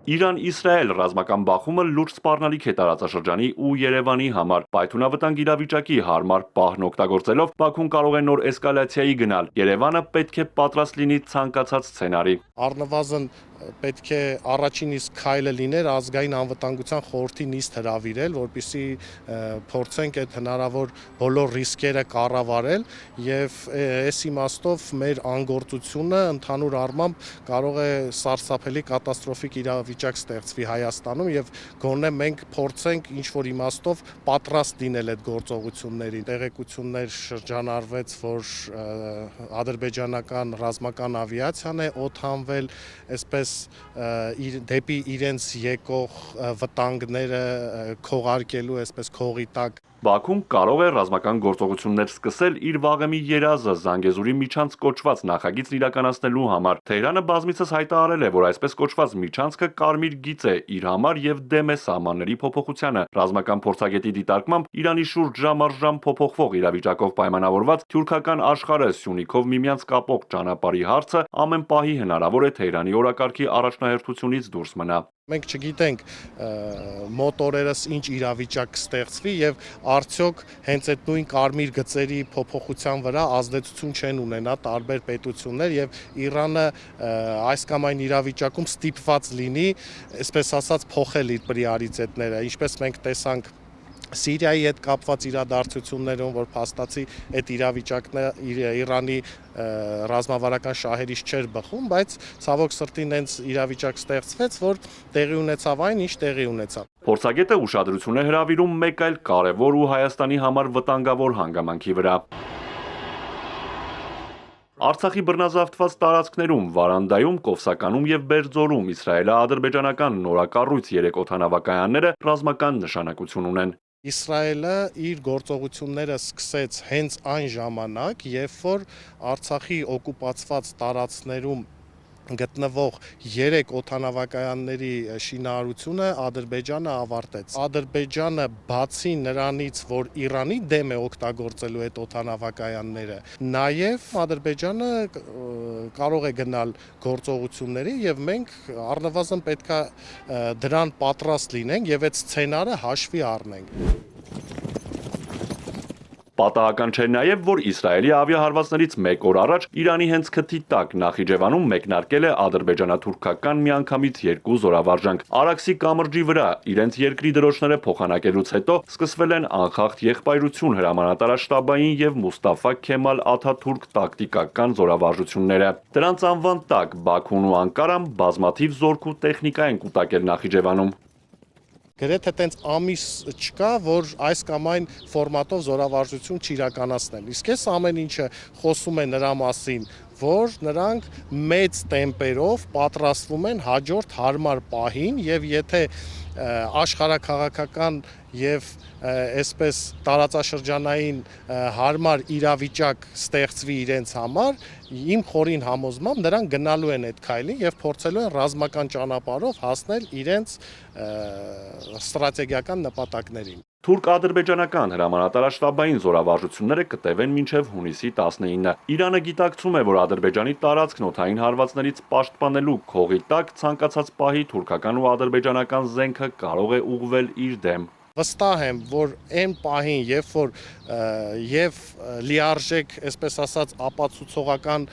Իրան-Իսրայել ռազմական բախումը լուրջ սպառնալիք է տարածաշրջանի ու Երևանի համար։ Պայթունավտանգ իրավիճակի հարմար պահն օգտագործելով Բաքուն կարող է նոր էսկալացիայի գնալ։ Երևանը պետք է պատրաստ լինի ցանկացած սցենարի։ Առնվազն պետք է առաջին իսկ քայլը լիներ ազգային անվտանգության խորհրդի նիստ հրավիրել, որպեսզի փորձենք այդ հնարավոր բոլոր ռիսկերը կառավարել եւ այս իմաստով մեր անգործությունը ընդհանուր առմամբ կարող է սարսափելի կատաստրոֆիկ իրավիճակ ստեղծվի Հայաստանում եւ գոնե մենք փորձենք ինչ որ իմաստով պատրաստ լինել այդ գործողություններին։ Տեղեկություններ շրջանառվեց, որ ադրբեջանական ռազմական ավիացիան է օդանվել, այսպես դեպի իրենց եկող վտանգները քողարկելու, այսպես քողի տակ։ Բաքուն կարող է ռազմական գործողություններ սկսել իր վաղեմի երազը Զանգեզուրի միջանց կոչված նախագիծն իրականացնելու համար։ Թեհրանը բազմիցս հայտարարել է, որ այսպես կոչված միջանցքը կարմիր գիծ է իր համար եւ դեմ է սահմանների փոփոխությանը։ Ռազմական փորձագետի դիտարկմամբ Իրանի շուրջ ժամ առ ժամ փոփոխվող իրավիճակով պայմանավորված թյուրքական աշխարհը Սյունիքով միմյանց կապող ճանապարհի հարցը ամեն պահի հնարավոր է Թեհրանի օրակարգի առաջնահերթությունից դուրս մնա։ Մենք չգիտենք մոտ օրերս ինչ իրավիճակ կստեղծվի եւ արդյոք հենց այդ նույն կարմիր գծերի փոփոխության վրա ազդեցություն չեն ունենա տարբեր պետություններ եւ Իրանը այս կամ այն իրավիճակում ստիպված լինի, այսպես ասած, փոխել իր պրիորիտետները, ինչպես մենք տեսանք Սիրիայի հետ կապված իրադարձություններում, որ փաստացի այդ իրավիճակն Իրանի ռազմավարական շահերից չէր բխում, բայց ցավոք սրտին հենց իրավիճակ ստեղծվեց, որ տեղի ունեցավ այն, ինչ տեղի ունեցավ։ Փորձագետը ուշադրություն է հրավիրում մեկ այլ կարևոր ու Հայաստանի համար վտանգավոր հանգամանքի վրա։ Արցախի բռնազավթված տարածքներում, Վարանդայում, Կովսականում եւ Բերձորում իսրայելա-ադրբեջանական նորակառույց 3 օդանավակայանները ռազմական նշանակություն ունեն։ Իսրայելը իր գործողությունները սկսեց հենց այն ժամանակ, երբ որ Արցախի օկուպացված տարածքներում գտնվող 3 օդանավակայանների շինարարությունը Ադրբեջանը ավարտեց։ Ադրբեջանը բացի նրանից, որ Իրանի դեմ է օգտագործելու այդ օդանավակայանները, նաև Ադրբեջանը կարող է գնալ գործողությունների եւ մենք առնվազն պետքա դրան պատրաստ լինենք եւ այդ սցենարը հաշվի առնենք։ Պատահական չէ նաև, որ Իսրայելի ավիահարվածներից մեկ օր առաջ Իրանի հենց քթի տակ Նախիջևանում մեկնարկել է ադրբեջանա-թուրքական միանգամից 2 զորավարժանք։ Արաքսի կամրջի վրա իրենց երկրի դրոշները փոխանակելուց հետո սկսվել են անխախտ եղբայրություն հրամանատարաշտաբային եւ Մուստաֆա Քեմալ Աթաթուրք տակտիկական զորավարժությունները։ Դրանց անվան տակ Բաքուն ու Անկարան բազմաթիվ զորք ու տեխնիկա են կուտակել Նախիջևանում։ Գրեթե տենց ամիս չկա, որ այս կամ այն ֆորմատով զորավարժություն չիրականացնեն։ Իսկ այս ամեն ինչը խոսում է նրա մասին, որ նրանք մեծ տեմպերով պատրաստվում են հաջորդ հարմար պահին եւ եթե աշխարհաքաղաքական եւ այսպես տարածաշրջանային հարմար իրավիճակ ստեղծվի իրենց համար, իմ խորին համոզմամբ նրանք գնալու են այդ քայլին եւ փորձելու են ռազմական ճանապարհով հասնել իրենց ստրատեգիական նպատակներին։ Թուրք-ադրբեջանական հրամանատարաշտաբային զորավարժությունները կտևեն մինչև հունիսի 19-ը։ Իրանը գիտակցում է, որ Ադրբեջանի տարածքն օդային հարվածներից պաշտպանելու քողի տակ ցանկացած պահի թուրքական ու ադրբեջանական զենքը կարող է ուղղվել իր դեմ։ Վստահ եմ, որ այն պահին, երբ որ եւ լիարժեք, այսպես ասած, ապացուցողական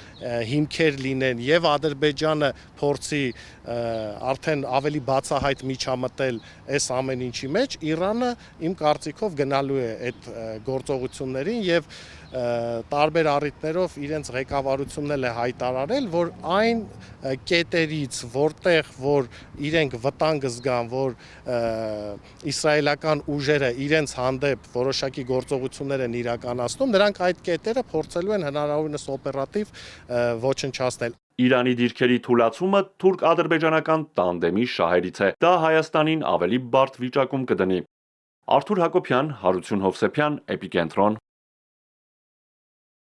հիմքեր լինեն եւ Ադրբեջանը փորձի արդեն ավելի բացահայտ միջամտել այս ամեն ինչի մեջ, Իրանը իմ կարծիքով գնալու է այդ գործողություններին եւ տարբեր առիթներով իրենց ղեկավարությունն է հայտարարել, որ այն կետերից, որտեղ որ իրենք վտանգ զգան, որ իսրայելական ուժերը իրենց հանդեպ որոշակի գործողություններ են իրականացնում, նրանք այդ կետերը փորձելու են հնարավորինս օպերատիվ ոչնչացնել։ Իրանի դիրքերի թուլացումը թուրք-ադրբեջանական տանդեմի շահերից է։ Դա Հայաստանին ավելի բարդ վիճակում կդնի։ Արթուր Հակոբյան, Հարություն Հովսեփյան, Էպիկենտրոն։